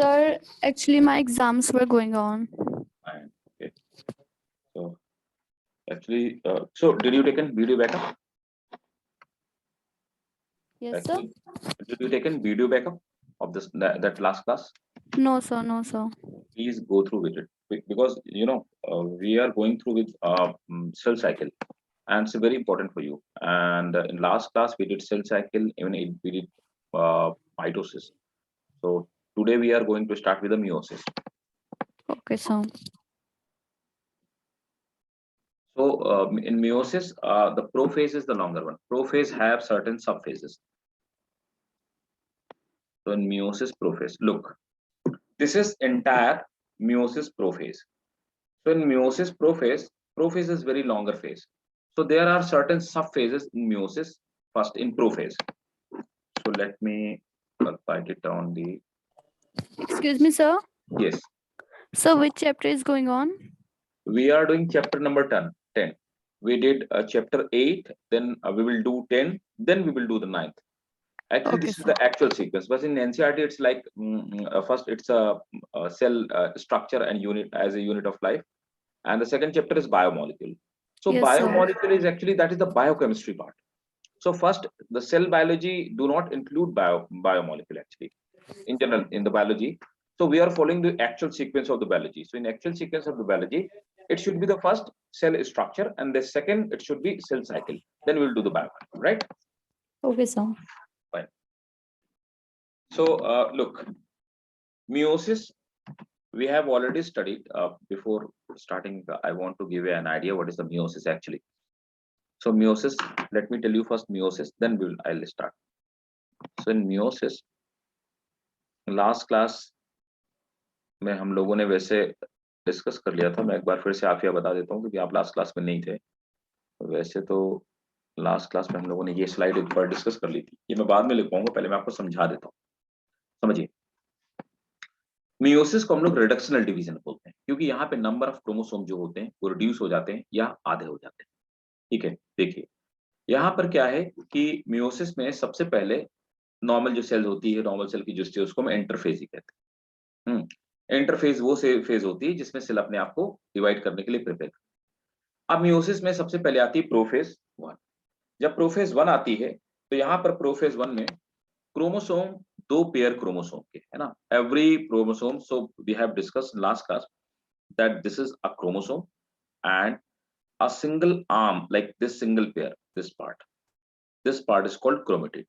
Sir, actually my exams were going on. Fine. Okay. So actually, so did you take a video backup? Yes, sir. Actually, did you take a video backup of this that last class? No, sir. No, sir. Please go through with it because we are going through with cell cycle, and it's very important for you. And in last class we did cell cycle, even we did mitosis. So today we are going to start with the meiosis. Okay, sir. So in meiosis, the prophase is the longer one. Prophase have certain subphases. So in meiosis prophase, look, this is entire meiosis prophase. So in meiosis prophase is very longer phase. So there are certain subphases in meiosis. First in prophase. So let me write it down the. Excuse me, sir. Yes. So which chapter is going on? We are doing chapter number 10. We did chapter 8, then we will do 10, then we will do the 9th. Actually, Okay, this is sir. the actual sequence, but in NCERT, it's like first it's a cell structure and unit as a unit of life, and the second chapter is biomolecule. So Yes, sir. biomolecule is actually that is the biochemistry part. So first, the cell biology do not include biomolecule actually in general in the biology. So we are following the actual sequence of the biology. So in actual sequence of the biology, it should be the first cell structure, and the second it should be cell cycle. Then we will do the biomolecule, right? Okay, sir. Fine. So look, meiosis we have already studied. Before starting, I want to give you an idea what is the meiosis actually. So meiosis, let me tell you first meiosis, then I'll start. So in meiosis, last class में हम लोगों ने वैसे discuss कर लिया था। मैं एक बार फिर से आप यह बता देता हूँ क्योंकि आप लास्ट क्लास में नहीं थे। वैसे तो लास्ट क्लास में हम लोगों ने ये स्लाइड एक बार डिस्कस कर ली थी, ये मैं बाद में लिख पाऊंगा, पहले मैं आपको समझा देता हूँ। समझिए, मियोसिस को हम लोग रिडक्शनल डिवीजन बोलते हैं क्योंकि यहाँ पे नंबर ऑफ क्रोमोसोम जो होते हैं वो रिड्यूस हो जाते हैं या आधे हो जाते हैं। ठीक है, देखिए यहाँ पर क्या है कि मियोसिस में सबसे पहले नॉर्मल जो सेल होती है, नॉर्मल सेल की जो स्टेज उसको हम इंटरफेज ही कहते हैं। इंटरफेज वो से फेज होती है जिसमें सेल अपने आप को डिवाइड करने के लिए प्रिपेयर। अब मियोसिस में सबसे पहले आती है प्रोफेज 1। जब प्रोफेज 1 आती है तो यहाँ पर प्रोफेज 1 में क्रोमोसोम 2 पेयर क्रोमोसोम के है ना, every chromosome. So we have discussed last class that this is a chromosome and a single arm like this single pair, this part is called chromatid.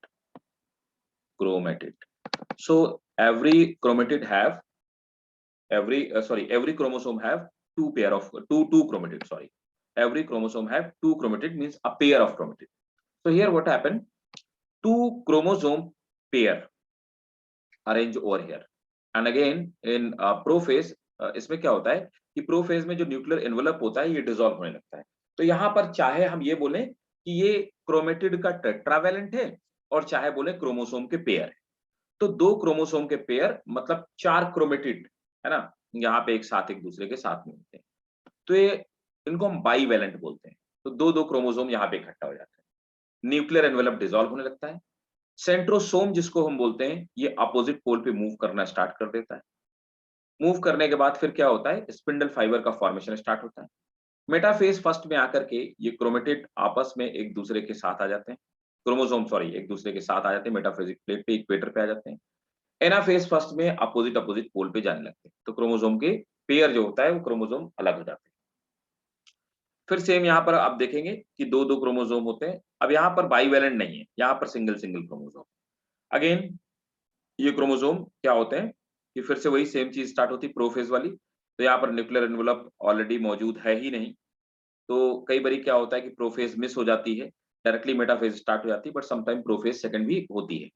So every chromatid have every chromosome have two chromatid. Sorry, every chromosome have two chromatid, means a pair of chromatid. So here what happened, two chromosome pair arrange over here, and again in prophase इसमें क्या होता है कि prophase में जो nuclear envelope होता है ये डिसॉल्व होने लगता है। तो यहाँ पर चाहे हम ये बोलें कि ये क्रोमेटिड का टेट्रावैलेंट है और चाहे बोले क्रोमोसोम के पेयर है, तो दो क्रोमोसोम के पेयर मतलब 4 क्रोमेटिड है ना, यहाँ पे एक साथ एक दूसरे के साथ में होते हैं, तो ये इनको हम बाईवैलेंट बोलते हैं। तो दो दो क्रोमोसोम यहाँ पे इकट्ठा हो जाते हैं, न्यूक्लियर एनवेलप डिसॉल्व होने लगता है। सेंट्रोसोम जिसको हम बोलते हैं ये अपोजिट पोल पे मूव करना स्टार्ट कर देता है। मूव करने के बाद फिर क्या होता है, स्पिंडल फाइबर का फॉर्मेशन स्टार्ट होता है। मेटाफेज फर्स्ट में आकर के ये क्रोमेटिड आपस में एक दूसरे के साथ आ जाते हैं, क्रोमोसोम सॉरी एक दूसरे के साथ आ जाते हैं, मेटाफेजिक प्लेट पे इक्वेटर पे आ जाते हैं। एनाफेज फर्स्ट में अपोजिट पोल पे जाने लगते हैं, तो क्रोमोसोम के पेयर जो होता है वो क्रोमोसोम अलग हो जाते हैं। फिर सेम यहाँ पर आप देखेंगे कि दो दो क्रोमोसोम होते हैं। अब यहाँ पर बाईवैलेंट नहीं है, यहाँ पर सिंगल क्रोमोसोम। अगेन ये क्रोमोसोम क्या होते हैं कि फिर से वही सेम चीज स्टार्ट होती है प्रोफेज वाली। तो यहाँ पर न्यूक्लियर एनवेलप ऑलरेडी मौजूद है ही नहीं, तो कई बार क्या होता है कि प्रोफेज मिस हो जाती है, डायरेक्टली मेटाफेज स्टार्ट हो जाती है, बट समटाइम प्रोफेज सेकंड भी होती है।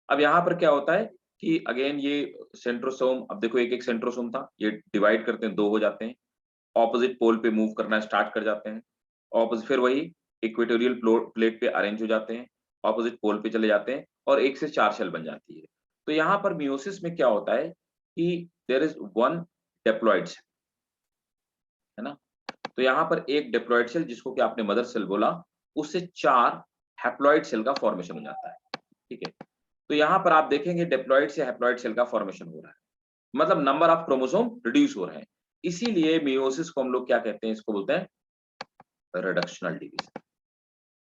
अब यहाँ पर क्या होता है कि अगेन ये सेंट्रोसोम, अब देखो एक एक सेंट्रोसोम था, ये डिवाइड करते हैं, दो हो जाते हैं, ऑपोजिट पोल पे मूव करना स्टार्ट कर जाते हैं, ऑपोजिट फिर वही इक्वेटोरियल प्लेट पे अरेंज हो जाते हैं, ऑपोजिट पोल पे चले जाते हैं और एक से 4 सेल बन जाती है। तो यहाँ पर मियोसिस में क्या होता है कि there is one diploid cell, है ना। तो यहाँ पर एक डिप्लॉइड सेल जिसको कि आपने मदर सेल बोला, उससे 4 हैप्लॉइड सेल का फॉर्मेशन हो जाता है। ठीक है, तो यहाँ पर आप देखेंगे डिप्लॉइड से हैप्लॉइड सेल का फॉर्मेशन हो रहा है। मतलब नंबर ऑफ क्रोमोसोम रिड्यूस हो रहे हैं, इसीलिए मियोसिस को हम लोग क्या कहते हैं, इसको बोलते हैं रिडक्शनल डिवीजन।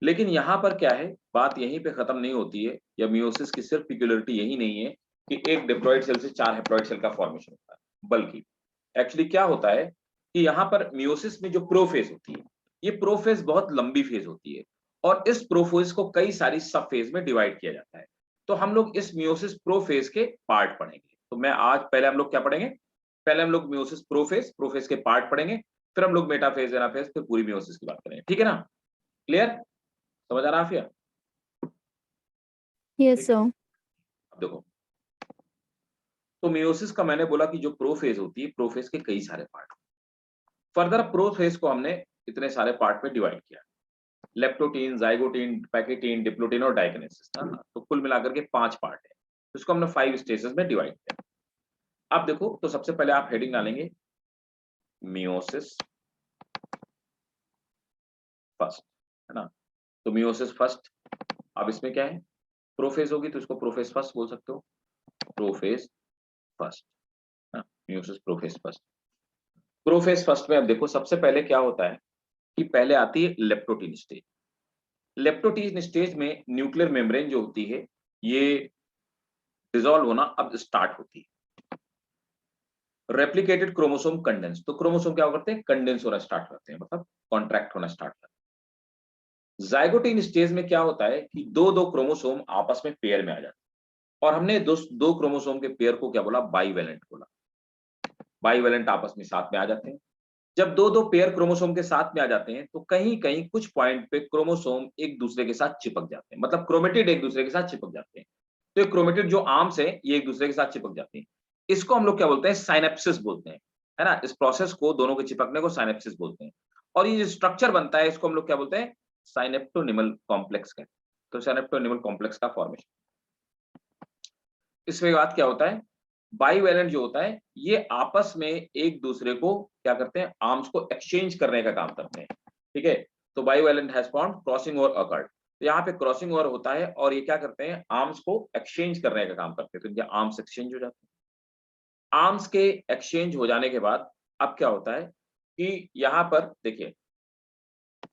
लेकिन यहां पर क्या है, बात यहीं पे खत्म नहीं होती है, या मियोसिस की सिर्फ पिक्युलरिटी यही नहीं है कि एक डिप्लॉइड सेल से 4 हैप्लॉइड सेल का फॉर्मेशन होता है, बल्कि एक्चुअली क्या होता है कि यहाँ पर मियोसिस में जो प्रोफेज होती है, ये प्रोफेज बहुत लंबी फेज होती है, और इस प्रोफेज को कई सारी सब फेज में डिवाइड किया जाता है। तो हम लोग इस मियोसिस प्रोफेज के पार्ट पढ़ेंगे। तो मैं आज पहले हम लोग क्या पढ़ेंगे, पहले हम लोग मियोसिस प्रोफेज के पार्ट पढ़ेंगे, फिर हम लोग मेटाफेज, एनाफेज, फिर पूरी मियोसिस की बात करेंगे, ठीक है ना? क्लियर, समझ आ रहा है आफिया? Yes, ठीक है, sir. अब देखो, तो मियोसिस का मैंने बोला कि जो प्रोफेज होती है, प्रोफेज के कई सारे पार्ट, फर्दर प्रोफेज को हमने इतने सारे पार्ट में डिवाइड किया, लेप्टोटीन, जाइगोटीन, पैकेटीन, डिप्लोटीन और डाइकिनेसिस, तो कुल मिलाकर के 5 पार्ट है, तो इसको हमने 5 स्टेजेस में डिवाइड किया। अब देखो, तो सबसे पहले आप हेडिंग डालेंगे मियोसिस फर्स्ट, है ना? तो मियोसिस फर्स्ट, अब इसमें क्या है, प्रोफेज होगी तो इसको प्रोफेज फर्स्ट बोल सकते हो, prophase first, meiosis prophase first. Prophase first में अब देखो, सबसे पहले क्या होता है कि पहले आती है लेप्टोटीन स्टेज। लेप्टोटीन स्टेज में न्यूक्लियर मेम्ब्रेन जो होती है, ये डिसॉल्व होना अब स्टार्ट होती है। रेप्लिकेटेड क्रोमोसोम कंडेंस, तो क्रोमोसोम क्या करते हैं, कंडेंस होना स्टार्ट करते हैं, मतलब कॉन्ट्रैक्ट होना स्टार्ट करते हैं। जाइगोटीन स्टेज में क्या होता है कि दो दो क्रोमोसोम आपस में पेयर में आ जाते हैं, और हमने दो क्रोमोसोम के पेयर को क्या बोला, बाईवेलेंट बोला। बाईवेलेंट आपस में साथ में आ जाते हैं। जब दो दो पेयर क्रोमोसोम के साथ में आ जाते हैं, तो कहीं कहीं कुछ पॉइंट पे क्रोमोसोम एक दूसरे के साथ चिपक जाते हैं, मतलब क्रोमेटिड एक दूसरे के साथ चिपक जाते हैं। तो ये क्रोमेटिड जो आर्म्स है, ये एक दूसरे के साथ चिपक जाते हैं। इसको हम लोग क्या बोलते हैं, साइनेप्सिस बोलते हैं, है ना? इस प्रोसेस को, दोनों के चिपकने को साइनेप्सिस बोलते हैं। और ये जो स्ट्रक्चर बनता है, इसको हम लोग क्या बोलते हैं, साइनेप्टोनिमल कॉम्प्लेक्स कहते हैं। तो साइनेप्टोनिमल कॉम्प्लेक्स का फॉर्मेशन, इसमें बात क्या होता है, बाईवेलेंट जो होता है, ये आपस में एक दूसरे को क्या करते हैं, आर्म्स को एक्सचेंज करने का काम करते हैं, ठीक है? तो bivalent has formed, crossing over occurred, तो यहाँ पे क्रॉसिंग ओवर होता है, और ये क्या करते हैं, आर्म्स को एक्सचेंज करने का काम करते हैं, तो इनके आर्म्स एक्सचेंज हो जाते हैं। आर्म्स के एक्सचेंज हो जाने के बाद अब क्या होता है कि यहाँ पर देखिए,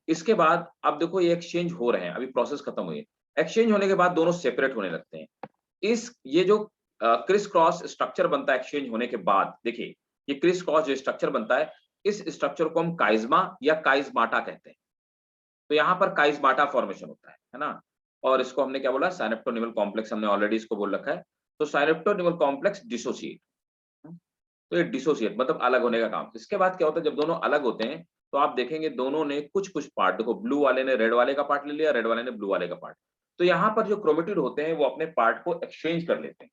इसके बाद अब देखो ये एक्सचेंज हो रहे हैं, अभी प्रोसेस खत्म हुई है। एक्सचेंज होने के बाद दोनों सेपरेट होने लगते हैं। इस ये जो क्रिस क्रॉस स्ट्रक्चर बनता है एक्सचेंज होने के बाद, देखिए ये क्रिस क्रॉस जो स्ट्रक्चर बनता है, इस स्ट्रक्चर को हम काइज्मा या काइज्माटा कहते हैं। तो यहाँ पर काइज्माटा फॉर्मेशन होता है ना? और इसको हमने क्या बोला, साइनेप्टोनिमल कॉम्प्लेक्स, हमने ऑलरेडी इसको बोल रखा है। तो साइनेप्टोनिमल कॉम्प्लेक्स डिसोसिएट, तो ये डिसोसिएट मतलब अलग होने का काम। इसके बाद क्या होता है, जब दोनों अलग होते हैं, तो आप देखेंगे दोनों ने कुछ कुछ पार्ट, देखो ब्लू वाले ने रेड वाले का पार्ट ले लिया, रेड वाले ने ब्लू वाले का पार्ट। तो यहाँ पर जो क्रोमेटिड होते हैं, वो अपने पार्ट को एक्सचेंज कर लेते हैं।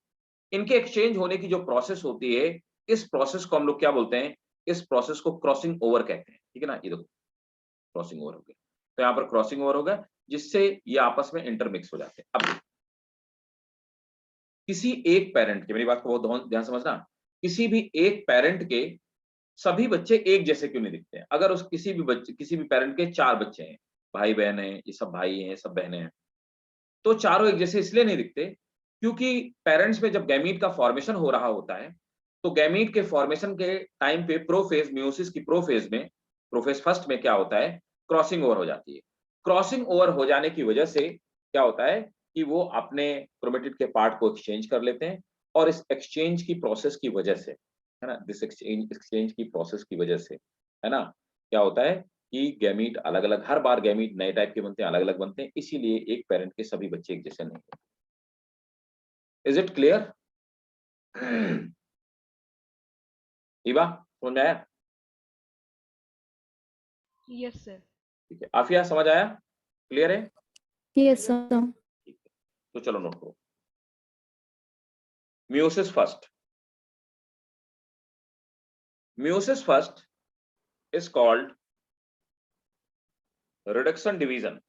इनके एक्सचेंज होने की जो प्रोसेस होती है, इस प्रोसेस को हम लोग क्या बोलते हैं, इस प्रोसेस को क्रॉसिंग ओवर कहते हैं, ठीक है ना? ये देखो क्रॉसिंग ओवर हो गया, तो यहाँ पर क्रॉसिंग ओवर होगा, जिससे ये आपस में इंटरमिक्स हो जाते हैं। अब किसी एक पेरेंट के, मेरी बात को बहुत ध्यान समझना, किसी भी एक पेरेंट के सभी बच्चे एक जैसे क्यों नहीं दिखते हैं? अगर उस किसी भी पेरेंट के 4 बच्चे हैं, भाई बहन है, ये सब भाई हैं, सब बहनें हैं, तो चारों एक जैसे इसलिए नहीं दिखते क्योंकि पेरेंट्स में जब गैमीट का फॉर्मेशन हो रहा होता है, तो गैमीट के फॉर्मेशन के टाइम पे प्रोफेज, मियोसिस की प्रोफेज में, प्रोफेज फर्स्ट में क्या होता है, क्रॉसिंग ओवर हो जाती है। क्रॉसिंग ओवर हो जाने की वजह से क्या होता है कि वो अपने क्रोमेटिड के पार्ट को एक्सचेंज कर लेते हैं, और इस एक्सचेंज की प्रोसेस की वजह से, है ना, दिस एक्सचेंज की प्रोसेस की वजह से, है ना, क्या होता है कि गैमीट अलग अलग, हर बार गैमीट नए टाइप के बनते हैं, अलग अलग बनते हैं, इसीलिए एक पेरेंट के सभी बच्चे एक जैसे नहीं होते। Is it clear? ईबा, समझ में आया? Yes sir. ठीक है, आफिया समझ आया, क्लियर है? Yes, sir. ठीक है, तो चलो नोट करो, meiosis first, meiosis first is called reduction division.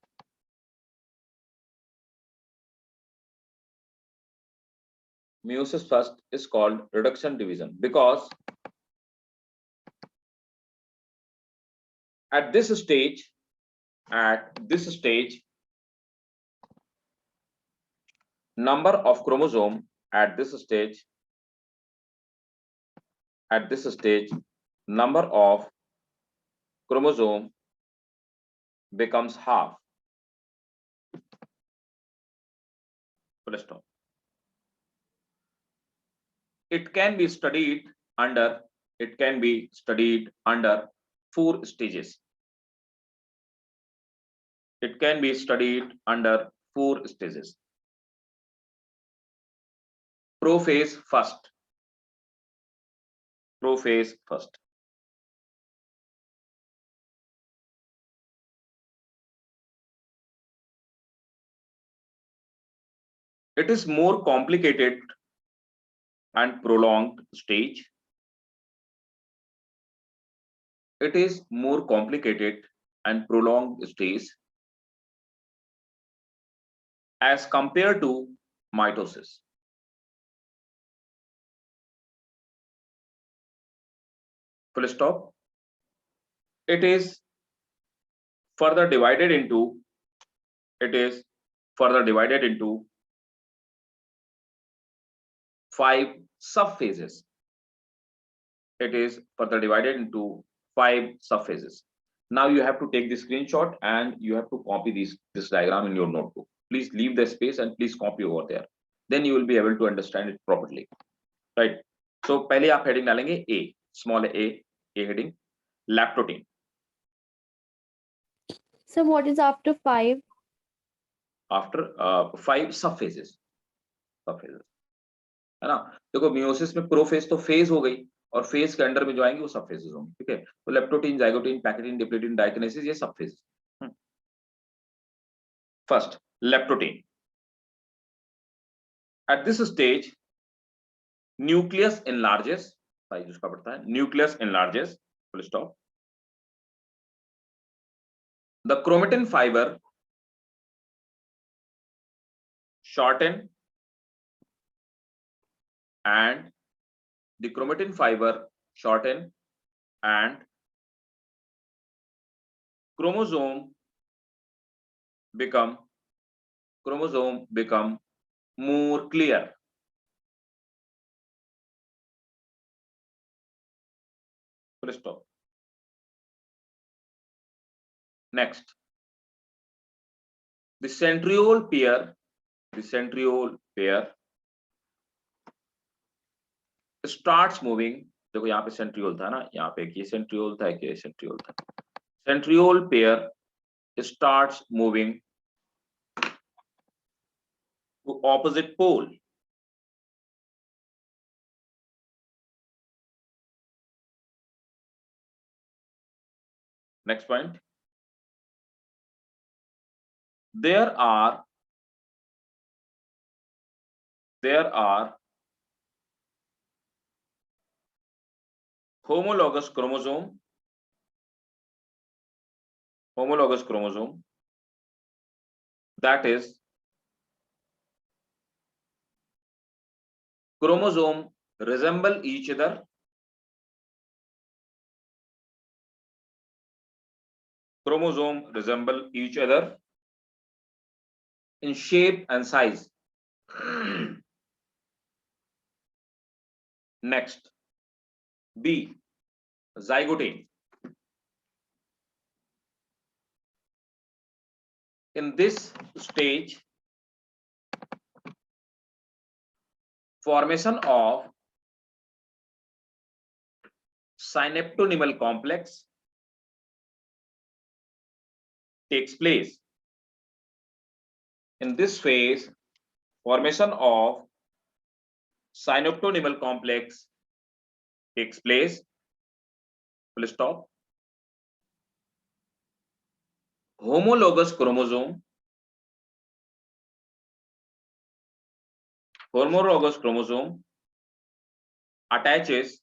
Meiosis first is called reduction division because at this stage, number of chromosome at this stage At this stage, number of chromosome becomes half. Full stop. It can be studied under four stages. It can be studied under four stages. Prophase first. Prophase first. It is more complicated and prolonged stage. It is more complicated and prolonged stage as compared to mitosis. Full stop. It is further divided into 5 subphases. It is further divided into 5 subphases. Now you have to take the screenshot and you have to copy this diagram in your notebook. Please leave the space and please copy over there. Then you will be able to understand it properly. Right. So पहले आप heading डालेंगे A, small a heading, lactotin. So what is after 5? After 5 subphases. है ना. देखो meiosis में prophase तो phase हो गई और फेज के अंडर में जो आएंगे वो सब फेजेस होंगे. ठीक है. तो लेप्टोटीन, जाइगोटीन, पैकेटिन, डिप्लोटीन, डाइकिनेसिस, ये सब phases. First leptotene. At this stage nucleus enlarges. Size उसका बढ़ता है. Nucleus enlarges. Full stop. The chromatin fibre shorten and the chromatin fiber shorten and chromosome become more clear. Full stop. Next, the centriole pair starts moving. देखो यहाँ पे centriole था ना, यहाँ पे ये सेंट्रियोल था, ये सेंट्रियोल था. Centriole pair starts moving to opposite pole. Next point. There are homologous chromosome that is chromosome resemble each other. Chromosome resemble each other in shape and size. Next, B, zygote. In this stage, formation of synaptonymal complex takes place. In this phase, formation of synaptonymal complex takes place. Full stop. Homologous chromosome attaches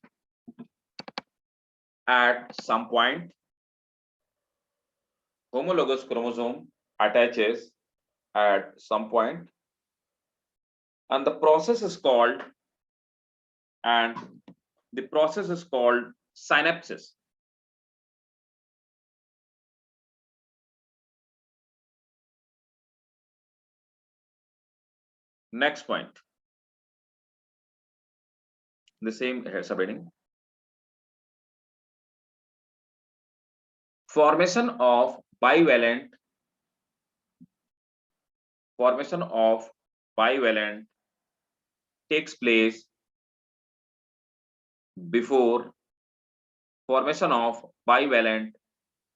at some point. Homologous chromosome attaches at some point, and the process is called synapsis. Next point, the same subheading. Formation of bivalent takes place before formation of bivalent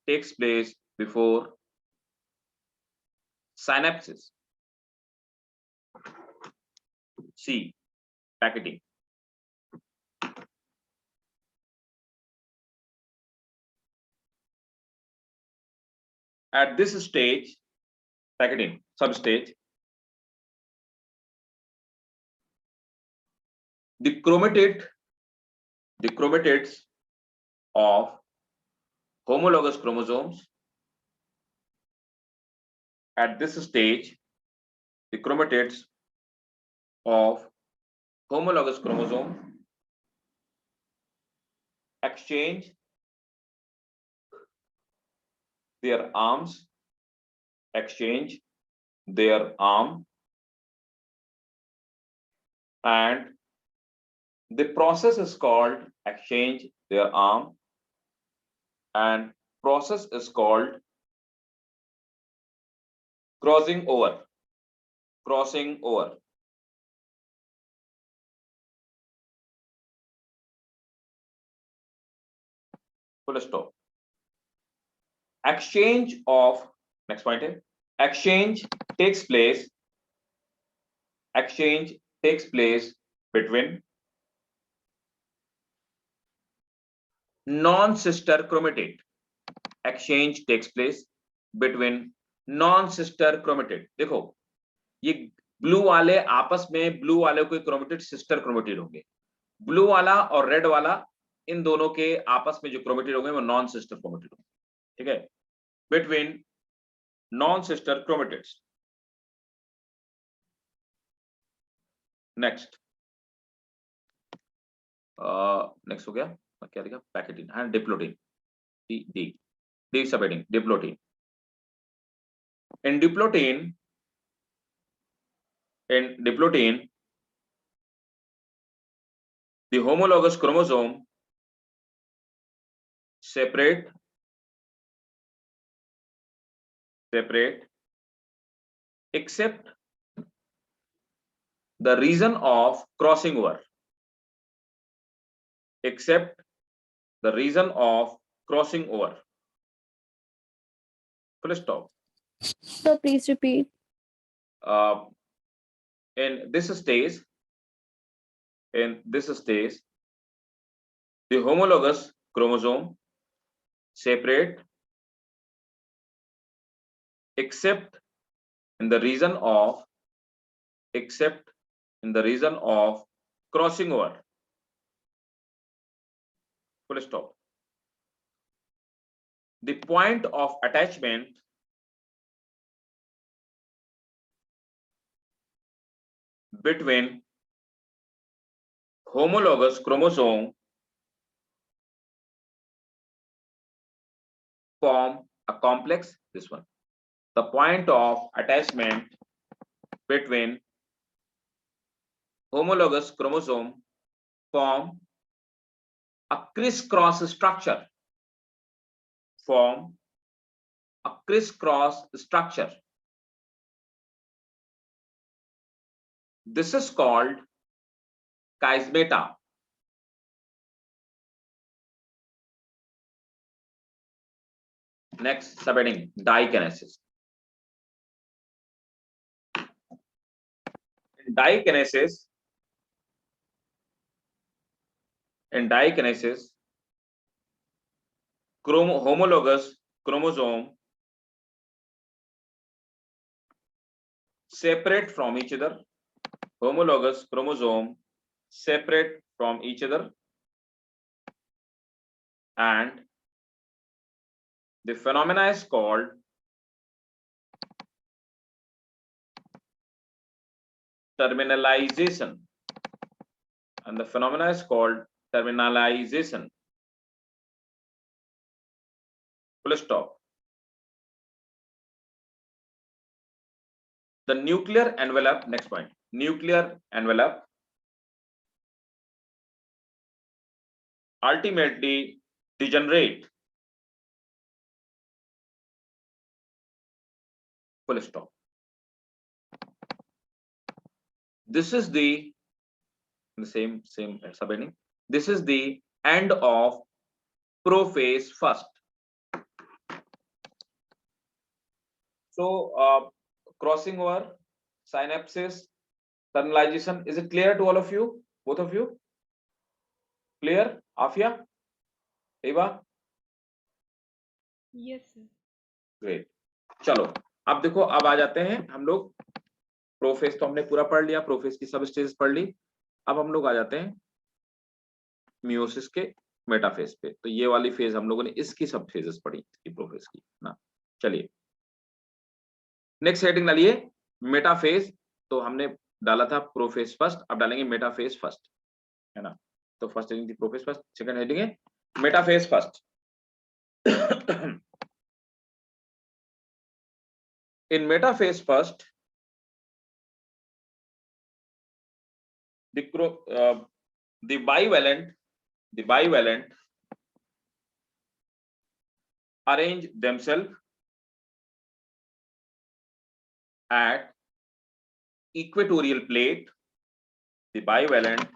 takes place before synapses. C. Packaging. At this stage, packaging substage, the chromatids of homologous chromosomes. At this stage, the chromatids of homologous chromosome exchange their arms, and the process is called exchange their arm, and process is called crossing over. Full stop. Exchange of, next point is, exchange takes place between non-sister chromatid. Exchange takes place between non-sister chromatid. देखो ये blue वाले आपस में, blue वाले कोई chromatid sister chromatid होंगे, blue वाला और रेड वाला इन दोनों के आपस में जो क्रोमेटिड होंगे वो नॉन सिस्टर क्रोमेटिड होंगे, ठीक है, between non sister chromatids. Next हो गया क्या लिखा, पैकेटिन एंड डिप्लोटिन. डी सब heading diplotene. In diplotin, the homologous chromosome separate except the region of crossing over. Full stop. So please repeat. In this stage, the homologous chromosome separate except in the region of crossing over. Full stop. The point of attachment between homologous chromosome form a complex. This one, the point of attachment between homologous chromosome form a crisscross structure. This is called chiasmata. Next, subheading dikinesis. In dikinesis, homologous chromosome separate from each other. And the phenomena is called terminalization. Full stop. The nuclear envelope, next point, nuclear envelope ultimately degenerate full stop. This is the same subheading. This is the end of prophase first. So crossing over, synapses, kernelization. Is it clear to all of you? Both of you? Clear? Afia? Eva? Yes, sir. Great. चलो अब देखो, अब आ जाते हैं हम लोग, prophase तो हमने पूरा पढ़ लिया, प्रोफेज की सब स्टेजेस पढ़ ली। अब हम लोग आ जाते हैं मियोसिस के मेटाफेज पे। तो ये वाली फेज हम लोगों ने इसकी सब फेजेस पढ़ी इसकी प्रोफेज की ना। चलिए नेक्स्ट हेडिंग डालिए मेटाफेज। तो हमने डाला था प्रोफेज फर्स्ट, अब डालेंगे मेटाफेज फर्स्ट, है ना। तो फर्स्ट हेडिंग थी प्रोफेज फर्स्ट, सेकंड हेडिंग है metaphase first. In metaphase first, the bivalent arrange themselves at equatorial plate. The bivalent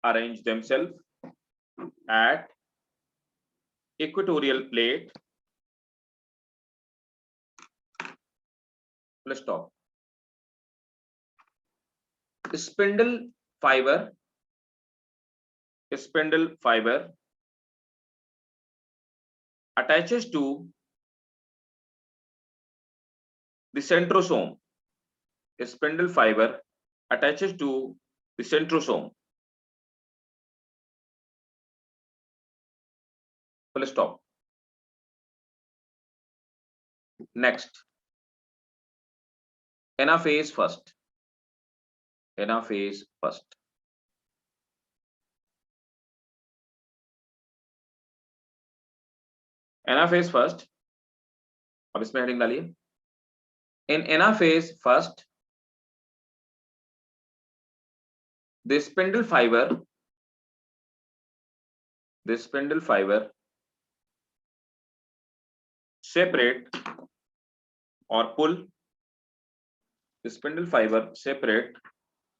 arrange themselves at equatorial plate. Let's stop. Spindle fiber attaches to the centrosome. A spindle fiber attaches to the centrosome. Full stop. Next, anaphase first. Anaphase first. Anaphase first. अब इसमें heading डालिए। In anaphase first, the spindle fiber separate or pull. The spindle fiber separate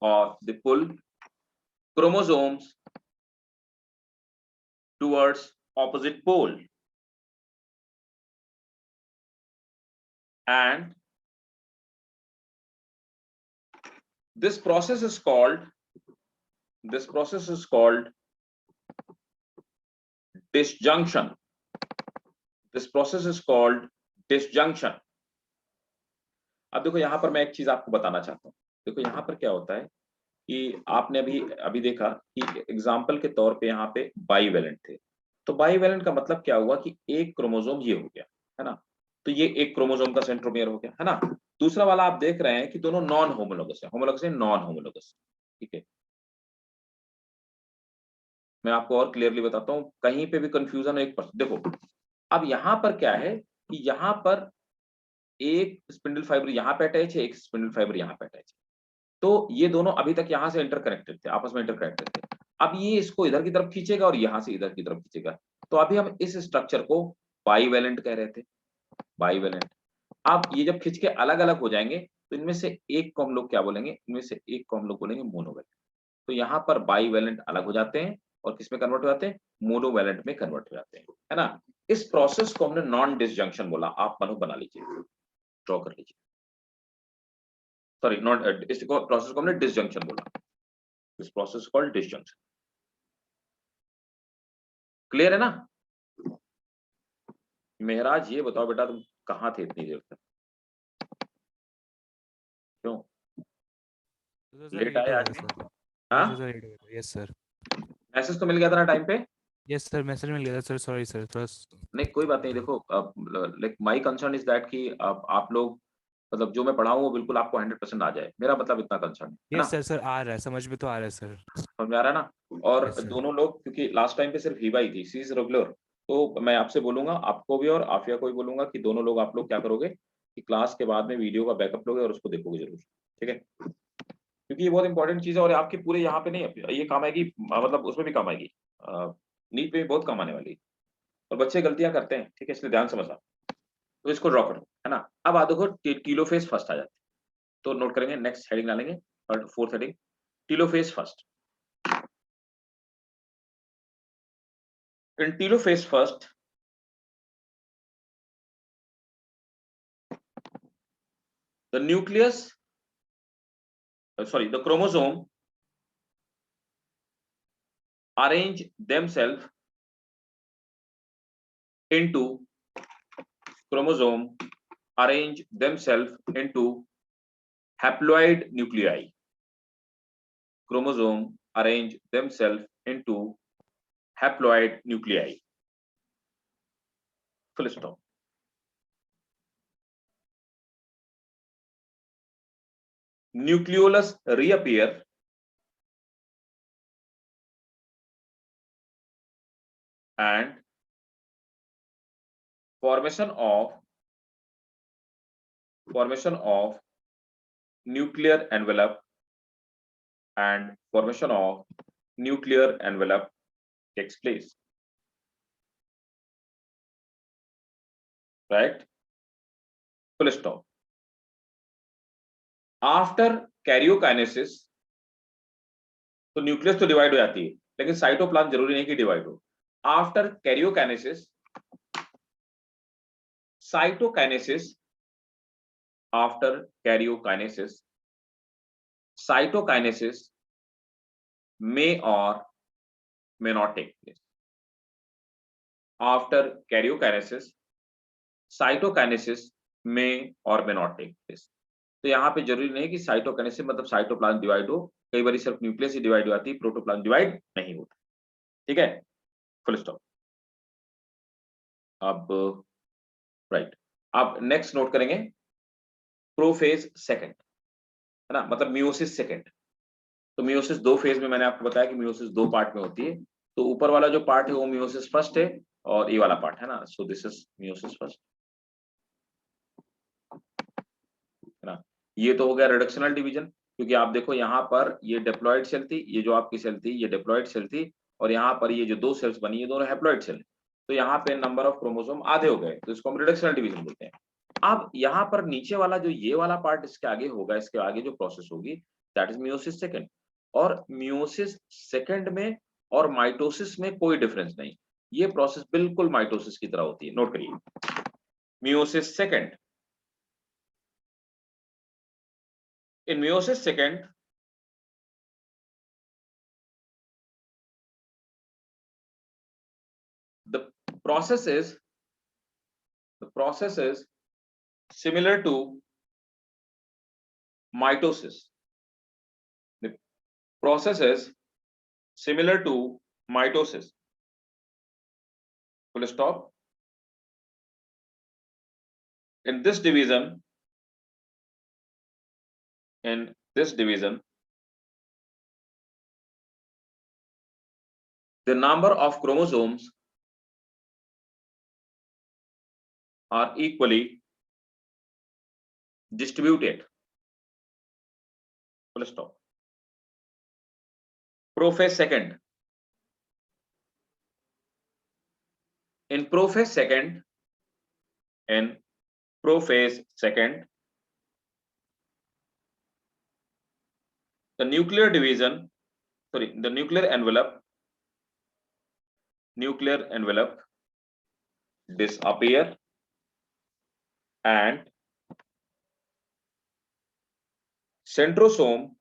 or they pull chromosomes towards opposite pole, and this process is called disjunction. This process is called disjunction. अब देखो यहां पर मैं एक चीज आपको बताना चाहता हूं। देखो यहां पर क्या होता है कि आपने अभी देखा कि एग्जाम्पल के तौर पे यहाँ पे बाईवेलेंट थे। तो बाईवेलेंट का मतलब क्या हुआ कि एक क्रोमोसोम ये हो गया, है ना। तो ये एक क्रोमोसोम का सेंट्रोमियर हो गया, है ना। दूसरा वाला आप देख रहे हैं कि दोनों नॉन होमोलोगस है, होमोलोगस है नॉन होमोलोगस, ठीक है। मैं आपको और क्लियरली बताता हूँ, कहीं पे भी कंफ्यूजन है 1%। देखो अब यहाँ पर क्या है कि यहाँ पर एक स्पिंडल फाइबर यहाँ पे अटैच है, एक स्पिंडल फाइबर यहाँ पे अटैच है। तो ये दोनों अभी तक यहाँ से इंटरकनेक्टेड थे, आपस में इंटरकनेक्टेड थे। अब ये इसको इधर की तरफ खींचेगा और यहाँ से इधर की तरफ खींचेगा। तो अभी हम इस स्ट्रक्चर को बाईवेलेंट कह रहे थे, बाईवेलेंट। अब ये जब खींच के अलग अलग हो जाएंगे तो इनमें से एक को हम लोग क्या बोलेंगे, इनमें से एक को हम लोग बोलेंगे मोनोवेलेंट। तो यहाँ पर बाईवेलेंट अलग हो जाते हैं और किसमें कन्वर्ट हो जाते हैं, मोनोवेलेंट में कन्वर्ट हो जाते हैं, है ना। इस प्रोसेस को हमने नॉन डिसजंक्शन बोला। आप मनो बना लीजिए, ड्रॉ कर लीजिए। सॉरी, नॉट इस प्रोसेस को हमने डिसजंक्शन बोला। This process called disjunction. Clear है ना। मेहराज ये बताओ बेटा, तुम कहाँ थे इतनी देर तक, क्यों लेट आए आज में? हाँ यस सर, मैसेज तो मिल गया था ना टाइम पे? यस सर, मैसेज मिल गया था सर। सॉरी सर, थोड़ा नहीं कोई बात नहीं। देखो like my concern is that कि आप लोग मतलब जो मैं पढ़ाऊं वो बिल्कुल आपको 100% आ जाए, मेरा मतलब इतना कंसर्न है ना। यस सर, सर आ रहा है, समझ में तो आ रहा है सर, समझ में आ रहा है ना। और Yes, sir. दोनों लोग, क्योंकि लास्ट टाइम पे सिर्फ हिबा ही थी, सी इज रेगुलर, तो मैं आपसे बोलूंगा, आपको भी और आफिया को भी बोलूंगा कि दोनों लोग आप लोग क्या करोगे कि क्लास के बाद में वीडियो का बैकअप लोगे और उसको देखोगे जरूर, ठीक है। क्योंकि ये बहुत इंपॉर्टेंट चीज है और आपके पूरे यहाँ पे नहीं, ये काम आएगी, मतलब उसमें भी काम आएगी, नीट पे भी बहुत काम आने वाली है। और बच्चे गलतियां करते हैं, ठीक है, इसलिए ध्यान समझना। तो इसको ड्रॉ करो, है ना। अब आ देखो टीलोफेज फर्स्ट आ जाते हैं, तो नोट करेंगे, नेक्स्ट हेडिंग डालेंगे और fourth heading telophase first. In telophase first the nucleus the chromosome arrange themselves into haploid nuclei. Chromosome arrange themselves into haploid nuclei. Full stop. Nucleolus reappear and formation of nuclear envelope takes place, right? Full stop. After karyokinesis, तो nucleus तो divide हो जाती है, लेकिन cytoplasm जरूरी नहीं कि divide हो। After karyokinesis cytokinesis may or may not take place. After karyokinesis cytokinesis may or may not take place. तो यहाँ पे जरूरी नहीं कि साइटोकाइनेसिस मतलब साइटोप्लाज्म डिवाइड हो, कई बार सिर्फ न्यूक्लियस ही डिवाइड हो जाती है, प्रोटोप्लाज्म डिवाइड नहीं होता। ठीक है, फुल स्टॉप। अब राइट, अब नेक्स्ट नोट करेंगे प्रोफेज सेकंड, है ना, मतलब मियोसिस सेकंड। तो मियोसिस दो फेज में, मैंने आपको बताया कि मियोसिस दो पार्ट में होती है। तो ऊपर वाला जो पार्ट है वो मियोसिस फर्स्ट है और ये वाला पार्ट है ना, so this is meiosis first, है ना। ये तो हो गया रिडक्शनल डिवीजन, क्योंकि आप देखो यहाँ पर ये डिप्लॉयड सेल थी, ये जो आपकी सेल थी ये डिप्लॉयड सेल थी, और यहाँ पर ये जो दो सेल्स बनी ये दोनों हैप्लॉयड सेल। तो यहाँ पे नंबर ऑफ क्रोमोसोम आधे हो गए, तो इसको हम रिडक्शनल डिवीजन बोलते हैं। अब यहाँ पर नीचे वाला जो ये वाला पार्ट इसके आगे होगा, इसके आगे जो प्रोसेस होगी दैट इज मियोसिस सेकंड। और मियोसिस सेकंड में और माइटोसिस में कोई डिफरेंस नहीं, ये प्रोसेस बिल्कुल माइटोसिस की तरह होती है। नोट करिए, meiosis second, in meiosis second the process is similar to mitosis. The process is similar to mitosis. Full stop. In this division the number of chromosomes are equally distributed. Full stop. Prophase second. In prophase second, the nuclear envelope disappear and centrosome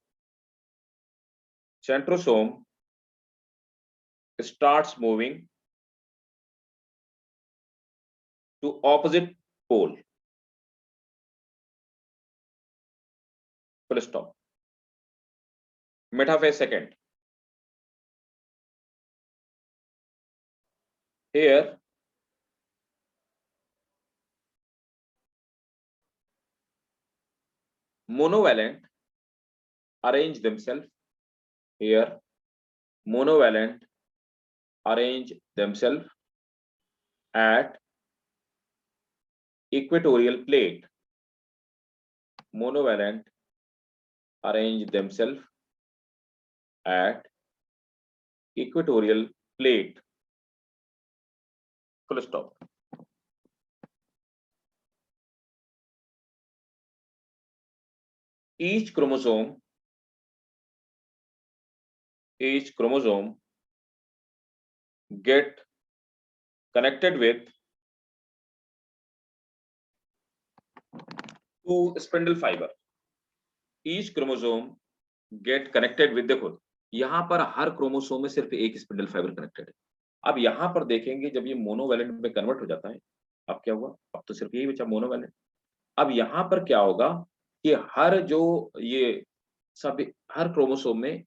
starts moving to opposite pole. Full stop. Metaphase second. Here monovalent arrange themselves. Here monovalent arrange themselves at equatorial plate. Monovalent arrange themselves at equatorial plate. Full stop. each chromosome get connected with two spindle fiber. Each chromosome get connected with, देखो यहां पर हर chromosome में सिर्फ एक spindle fibre connected है। अब यहां पर देखेंगे जब ये मोनोवैलेंट में कन्वर्ट हो जाता है, अब क्या हुआ, अब तो सिर्फ यही बचा मोनोवैलेंट। अब यहां पर क्या होगा कि हर जो ये सब हर क्रोमोसोम में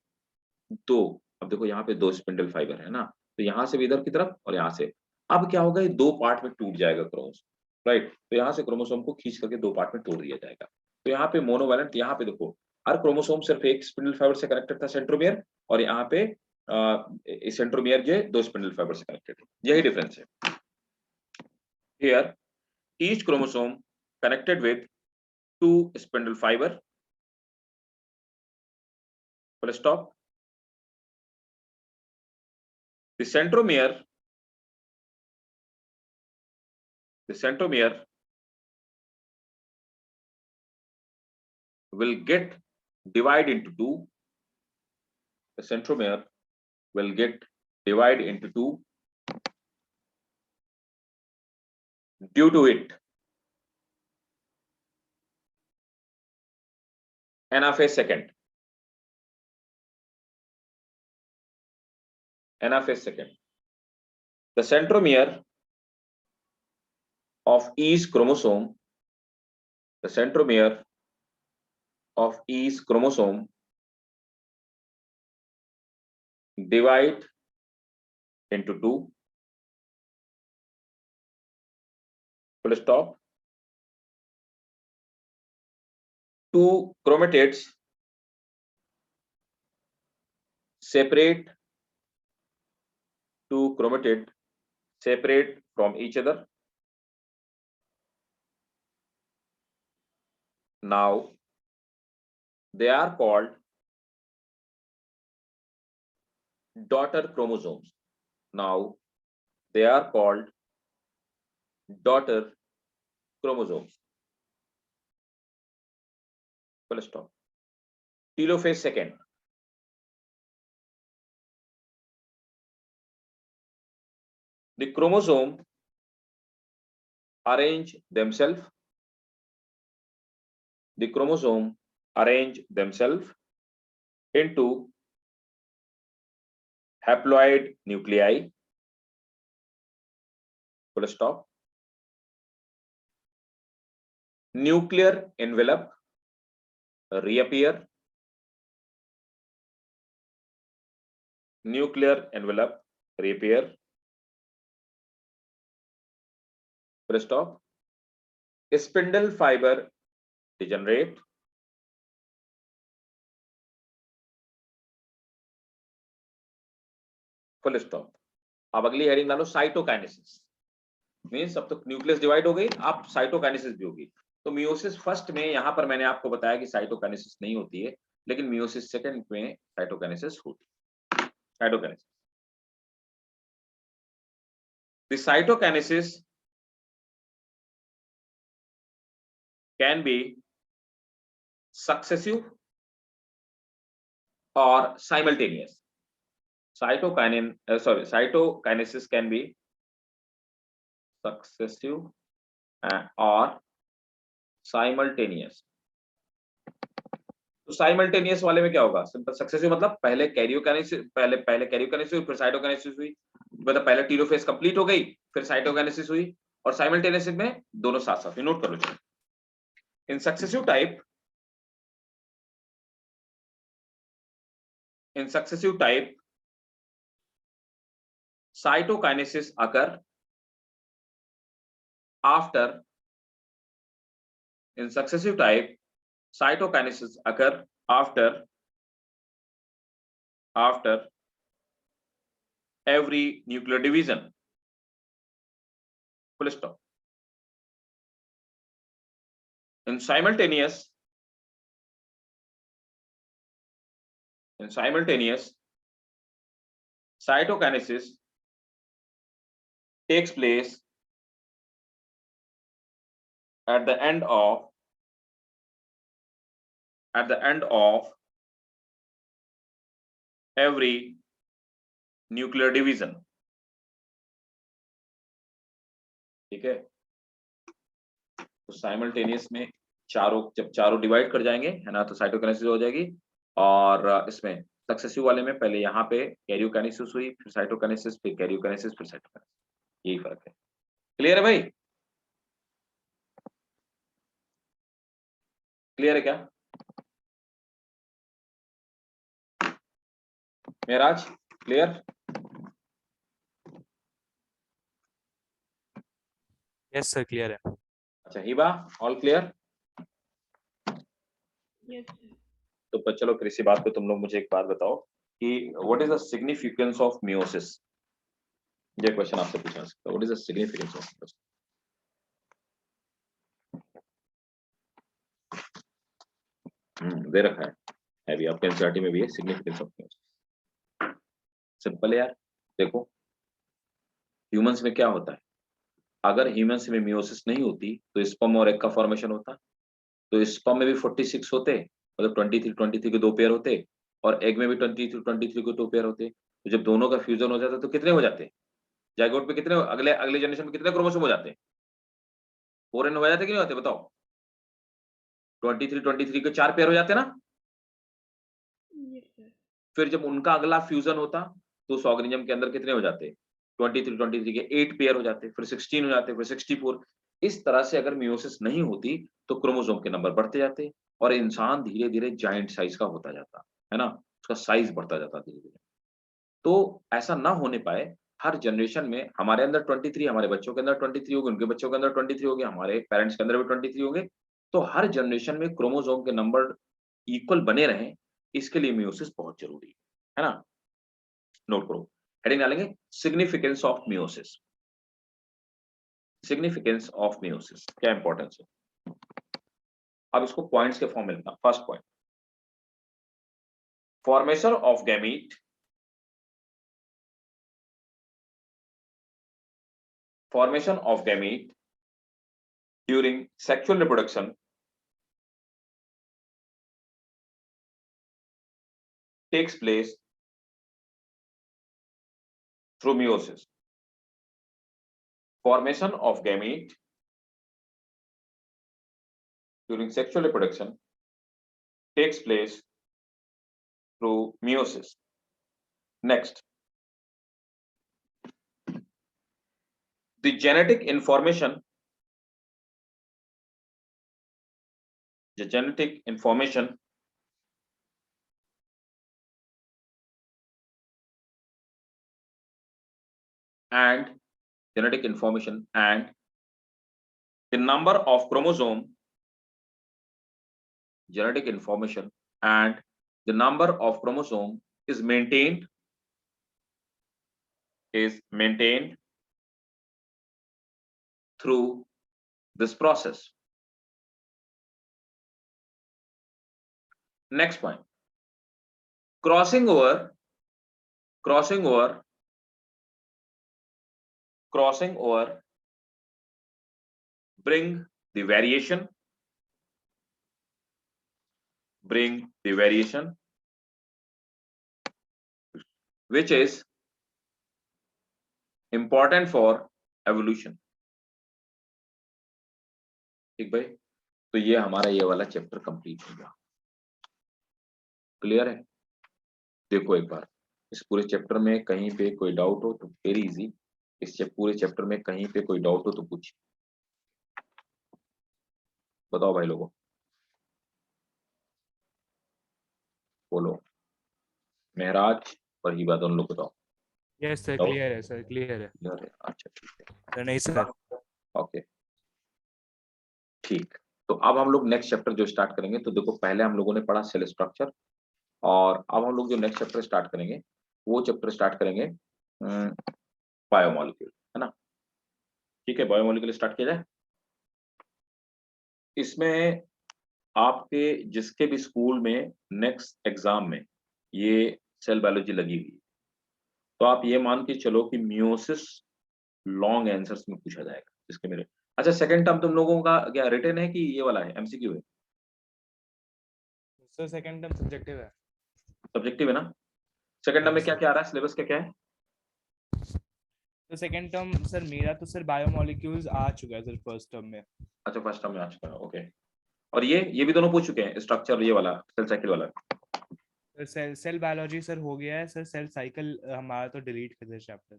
दो, अब देखो यहाँ पे दो स्पिंडल फाइबर है ना, तो यहाँ से भी इधर की तरफ और यहाँ से, अब क्या होगा ये दो पार्ट में टूट जाएगा क्रोमोसोम, राइट। तो यहाँ से क्रोमोसोम को खींच करके दो पार्ट में तोड़ दिया जाएगा। तो यहाँ पे मोनोवैलेंट, यहाँ पे देखो हर क्रोमोसोम सिर्फ एक स्पिंडल फाइबर से कनेक्टेड था सेंट्रोमियर, और यहाँ पे सेंट्रोमियर जो दो स्पिंडल फाइबर से कनेक्टेड है, यही डिफरेंस है। Hear each chromosome connected with two spindle fibre, full stop. The centromere will get divided into two. The centromere will get divided into two due to it n(() second. n(() second. The centromere of each chromosome, the centromere of each chromosome divide into two, full stop. Two chromatids separate, two chromatid separate from each other. Now they are called daughter chromosomes. Now they are called daughter chromosomes. Full stop. Telophase second. The chromosome arrange themselves. The chromosome arrange themselves into haploid nuclei. Full stop. Nuclear envelope reappear. Nuclear envelope reappear. Full stop. Spindle fiber degenerate. Full stop. अब अगली heading डालो cytokinesis. Means अब तो nucleus divide हो गई, अब cytokinesis भी होगी। तो मियोसिस फर्स्ट में यहां पर मैंने आपको बताया कि साइटोकाइनेसिस नहीं होती है, लेकिन मियोसिस सेकंड में साइटोकाइनेसिस होती है। Cytokinesis, the cytokinesis can be successive or simultaneous. cytokinesis can be successive or simultaneous। तो साइमल्टेनियस वाले में क्या होगा, सिंपल। सक्सेसिव मतलब पहले कैरियोकाइनेसिस, पहले कैरियोकाइनेसिस हुई, फिर साइटोकाइनेसिस हुई, मतलब पहले टीलोफेज कंप्लीट हो गई, फिर साइटोकाइनेसिस हुई। और साइमल्टेनियस में दोनों साथ साथ, नोट कर लो। In successive type cytokinesis occur after, in successive type cytokinesis occur after every nuclear division, full stop। in simultaneous cytokinesis takes place at the end of at the end of every nuclear division. ठीक है, तो simultaneous में जब चारों divide कर जाएंगे है ना, तो साइटोकाइनेसिस हो जाएगी। और इसमें सक्सेसिव वाले में पहले यहाँ पे कैरियोकाइनेसिस हुई, फिर साइटोकाइनेसिस, फिर कैरियोकाइनेसिस, फिर साइटोकाइनेसिस, यही फर्क है। क्लियर है भाई? क्लियर है क्या Meraj? Clear? Yes sir clear है। अच्छा Hiba, all clear? Yes, sir. तो चलो फिर इसी बात पे तुम लोग मुझे एक बात बताओ कि what is the significance of meiosis. ये क्वेश्चन आपसे पूछा सकता है, what is the significance of meiosis? दे रखा है भी, आपके एनसीईआरटी में भी है, सिग्निफिकेंस ऑफ मियोसिस। सिंपल है यार, देखो ह्यूमंस में क्या होता है, अगर ह्यूमंस में मियोसिस नहीं होती तो स्पर्म और एग का फॉर्मेशन होता। तो स्पर्म में भी 46 होते, मतलब 23 के 2 पेयर होते, और एग में भी 23 के 2 पेयर होते। तो जब दोनों का फ्यूजन हो जाता तो कितने हो जाते? जाइगोट पे कितने, अगले अगले जनरेशन में कितने क्रोमोसोम हो जाते? 4n हो जाते कि नहीं होते बताओ? 23 के 4 पेयर हो जाते ना। Yes, sir. फिर जब उनका अगला फ्यूजन होता तो उस ऑर्गेनिज्म के अंदर कितने हो जाते? 23 के 8 पेयर हो जाते, फिर 16 हो जाते, फिर 64। इस तरह से अगर मियोसिस नहीं होती तो क्रोमोसोम के नंबर बढ़ते जाते और इंसान धीरे धीरे जाइंट साइज का होता जाता है ना, उसका साइज बढ़ता जाता धीरे धीरे। तो ऐसा ना होने पाए, हर जनरेशन में हमारे अंदर 23, हमारे बच्चों के अंदर 23 होंगे, उनके बच्चों के अंदर 23 होंगे, हमारे पेरेंट्स के अंदर भी 23 होंगे। तो हर जनरेशन में क्रोमोसोम के नंबर इक्वल बने रहें, इसके लिए मियोसिस बहुत जरूरी है ना। नोट करो, हेडिंग डालेंगे significance of meiosis. Significance of meiosis क्या इंपॉर्टेंस है, अब इसको पॉइंट्स के फॉर्म में लिखना। First point, formation of gamete, formation of gamete during sexual reproduction takes place through meiosis. Formation of gamete during sexual reproduction takes place through meiosis. Next, the genetic information and the number of chromosome, genetic information and the number of chromosome is maintained through this process. Next point, crossing over bring the variation which is important for evolution. ठीक भाई, तो ये हमारा ये वाला chapter complete हो गया। Clear है? देखो एक बार, इस पूरे चैप्टर में कहीं पे कोई डाउट हो तो वेरी इजी, पूरे चैप्टर में कहीं पे कोई डाउट हो तो पूछिए, बताओ भाई लोगों, बोलो। महराज और हिबा दोनों लोग बताओ। यस सर क्लियर है सर, क्लियर है क्लियर है? अच्छा ठीक है, सर। नहीं सर। ओके ठीक। तो अब हम लोग नेक्स्ट चैप्टर जो स्टार्ट करेंगे, तो देखो पहले हम लोगों ने पढ़ा सेल स्ट्रक्चर, और अब हम लोग जो नेक्स्ट चैप्टर स्टार्ट करेंगे वो चैप्टर स्टार्ट करेंगे बायोमोलिक्यूल, है ना। ठीक है, बायोमोलिक्यूल स्टार्ट किया जाए। इसमें आपके जिसके भी स्कूल में नेक्स्ट एग्जाम में ये सेल बायोलॉजी लगी हुई है, तो आप ये मान के चलो कि मियोसिस लॉन्ग आंसर्स में पूछा जाएगा जिसके मेरे। अच्छा, सेकंड टर्म तुम लोगों का क्या रिटन है कि ये वाला है एमसीक्यू है? सर सेकंड टर्म सब्जेक्टिव है। सब्जेक्टिव है ना? सेकंड टर्म में Yes, क्या sir. क्या आ रहा है, सिलेबस क्या क्या है? तो सेकंड टर्म सर मेरा तो सर बायोमोलिक्यूल्स आ चुका है सर फर्स्ट टर्म में। अच्छा, फर्स्ट टर्म में आ चुका है, ओके। और ये भी दोनों पूछ चुके हैं, स्ट्रक्चर ये वाला, सेल साइकिल वाला। सर सेल बायोलॉजी सर हो गया है सर, सेल साइकिल हमारा तो डिलीट कर दिया चैप्टर।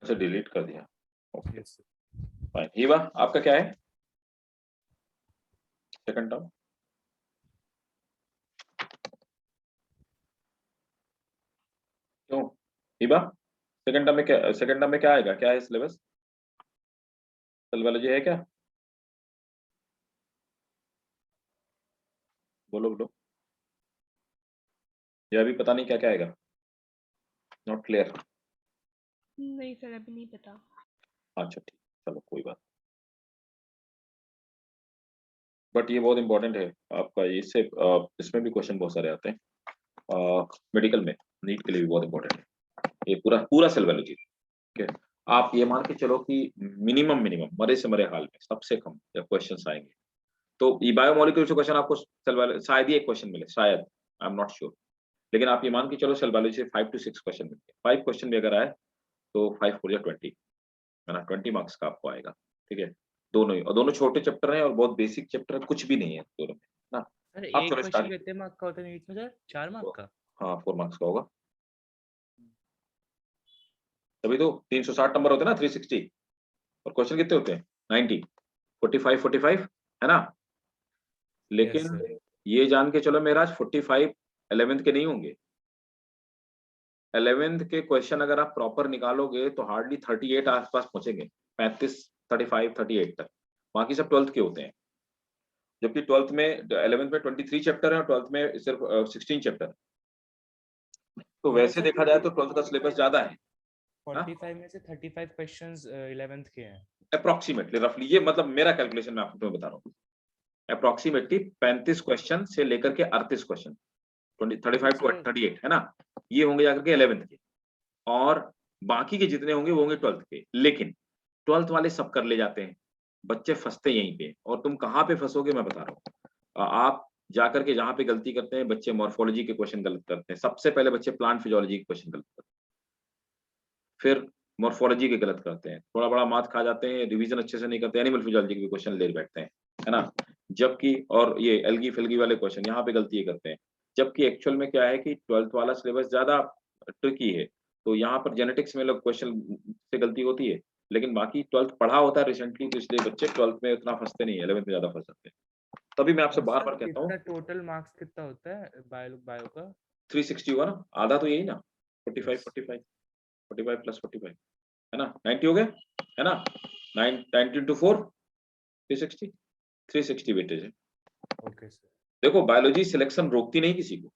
अच्छा, डिलीट कर दिया, okay yes sir. Fine. Hiba, आपका क्या है सेकंड टर्म? क्यों हिबा, सेकंड टर्म में क्या आएगा, क्या है सिलेबस? सेल बायोलॉजी है क्या? बोलो बोलो, ये अभी पता नहीं क्या क्या आएगा, नॉट क्लियर। नहीं सर, अभी नहीं पता। अच्छा ठीक, चलो कोई बात। बट ये बहुत इंपॉर्टेंट है आपका, इससे इसमें भी क्वेश्चन बहुत सारे आते हैं मेडिकल में, नीट के लिए भी बहुत इंपॉर्टेंट है ये पूरा पूरा सेल बायोलॉजी। ठीक है, आप ये मान के चलो कि मिनिमम मरे से मरे हाल में सबसे कम क्वेश्चन आएंगे। तो ये बायोमोलिक्यूल से क्वेश्चन आपको सेल बायोलॉजी शायद ही एक क्वेश्चन मिले, शायद, आई एम नॉट श्योर। लेकिन आप ये मान के चलो सेल बायोलॉजी से 5 to 6 क्वेश्चन मिलते हैं। 5 क्वेश्चन भी अगर आए तो 5 4 या 20 है ना, 20 मार्क्स का आपको आएगा। ठीक है, दोनों ही, और दोनों छोटे चैप्टर हैं और बहुत बेसिक चैप्टर है, कुछ भी नहीं है दोनों में ना। सर आप एक चलो क्वेश्चन स्टार्ट। कितने मार्क का होता है नीट में सर? 4 मार्क का? हाँ 4 मार्क्स का होगा, तभी तो 360 नंबर होते हैं ना, 360। और क्वेश्चन कितने होते हैं? 90, 45 है ना। यस लेकिन सर। ये जान के चलो मेरा 45 11th के नहीं होंगे। 11th के क्वेश्चन अगर आप प्रॉपर निकालोगे तो हार्डली 38 आसपास पहुंचेंगे, 35 35 38 तक। बाकी सब 12th के होते हैं, जबकि 12th में 11th में 23 चैप्टर है और 12th में सिर्फ 16 चैप्टर है। तो मतलब वैसे सर देखा जाए तो 12th का सिलेबस ज्यादा है। 45 में से 35 क्वेश्चंस 11th के हैं। अप्रोक्सीमेटली रफली, ये मतलब मेरा कैलकुलेशन मैं आपको तुम्हें बता रहा हूँ। अप्रोक्सीमेटली 35 क्वेश्चन से लेकर के 38 क्वेश्चन, 35 टू सर 38 है ना, ये होंगे जाकर के 11th के। और बाकी के जितने होंगे वो होंगे 12th के। लेकिन 12th वाले सब कर ले जाते हैं, बच्चे फंसते यहीं पे। और तुम कहाँ पे फंसोगे मैं बता रहा हूँ, आप जाकर के जहाँ पे गलती करते हैं बच्चे, मॉर्फोलॉजी के क्वेश्चन गलत करते हैं। सबसे पहले बच्चे प्लांट फिजियोलॉजी के क्वेश्चन गलत करते हैं, फिर मॉर्फोलॉजी के गलत करते हैं, थोड़ा बड़ा मार्क्स खा जाते हैं, रिवीजन अच्छे से नहीं करते, एनिमल फिजियोलॉजी के भी क्वेश्चन ले बैठते हैं, है ना। जबकि और ये एल्गी फिल्गी वाले क्वेश्चन यहाँ पे गलती करते हैं। जबकि एक्चुअल में क्या है कि 12th वाला सिलेबस ज्यादा ट्रिकी है, तो यहाँ पर जेनेटिक्स में लोग क्वेश्चन से गलती होती है। लेकिन बाकी 12th पढ़ा होता है रिसेंटली, तो इसलिए बच्चे 12th में उतना फंसते नहीं है, 11th में ज्यादा फंस जाते हैं। तभी मैं आपसे और बार सर बार कहता हूँ इसका टोटल मार्क्स कितना होता है बायो का? 360 हुआ ना, आधा तो यही ना, 45 Yes. 45 45 प्लस 45 है ना, 90 हो गए, है ना। 90 into 4 360, 360 वेटेज है। Okay sir. देखो बायोलॉजी सिलेक्शन रोकती नहीं किसी को,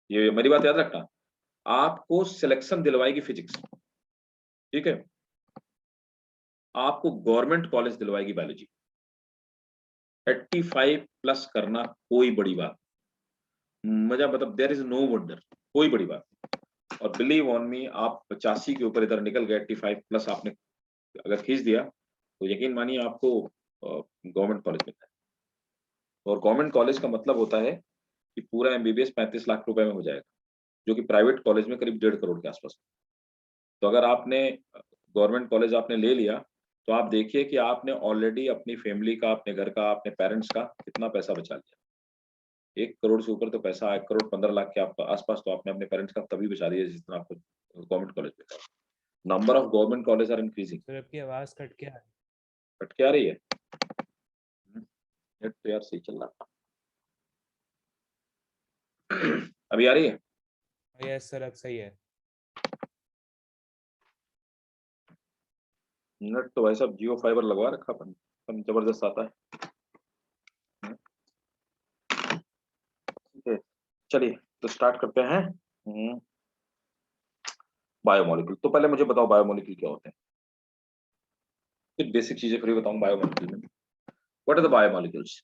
ये मेरी बात याद रखना। आपको सिलेक्शन दिलवाएगी फिजिक्स, ठीक है, आपको गवर्नमेंट कॉलेज दिलवाएगी बायोलॉजी। 85 प्लस करना कोई बड़ी बात, मजा मतलब देयर इज नो वंडर, कोई बड़ी बात। और बिलीव ऑन मी, आप 85 के ऊपर इधर निकल गए, 85 प्लस आपने अगर खींच दिया तो यकीन मानिए आपको गवर्नमेंट कॉलेज मिलता है। और गवर्नमेंट कॉलेज का मतलब होता है कि पूरा एमबीबीएस 35 लाख रुपए में हो जाएगा, जो कि प्राइवेट कॉलेज में करीब 1.5 करोड़ के आसपास। तो अगर आपने गवर्नमेंट कॉलेज आपने ले लिया, तो आप देखिए कि आपने ऑलरेडी अपनी फैमिली का, अपने घर का, अपने पेरेंट्स का कितना पैसा बचा लिया। 1 करोड़ से ऊपर तो पैसा, 1 करोड़ 15 लाख के आसपास तो आपने अपने पेरेंट्स का तभी बचा लिया जितना आपको गवर्नमेंट कॉलेज में। Number of government college are increasing. Sir आपकी आवाज कट के आ रही कट के आ रही है? नेट तो यार सही चल रहा। अभी आ रही है? है। यस सर अब सही है। नेट तो भाई साहब जियो फाइबर लगवा रखा अपन, एकदम जबरदस्त आता है। ठीक है, चलिए तो स्टार्ट करते हैं। बायोमोलिक्यूल, तो पहले मुझे बताओ बायोमोलिक्यूल क्या होते हैं, कुछ बेसिक चीजें फिर बताऊं बायोमोलिक्यूल में। What are the biomolecules?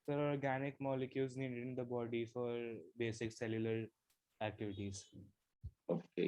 Sir, organic molecules needed in the body for basic cellular activities. Okay,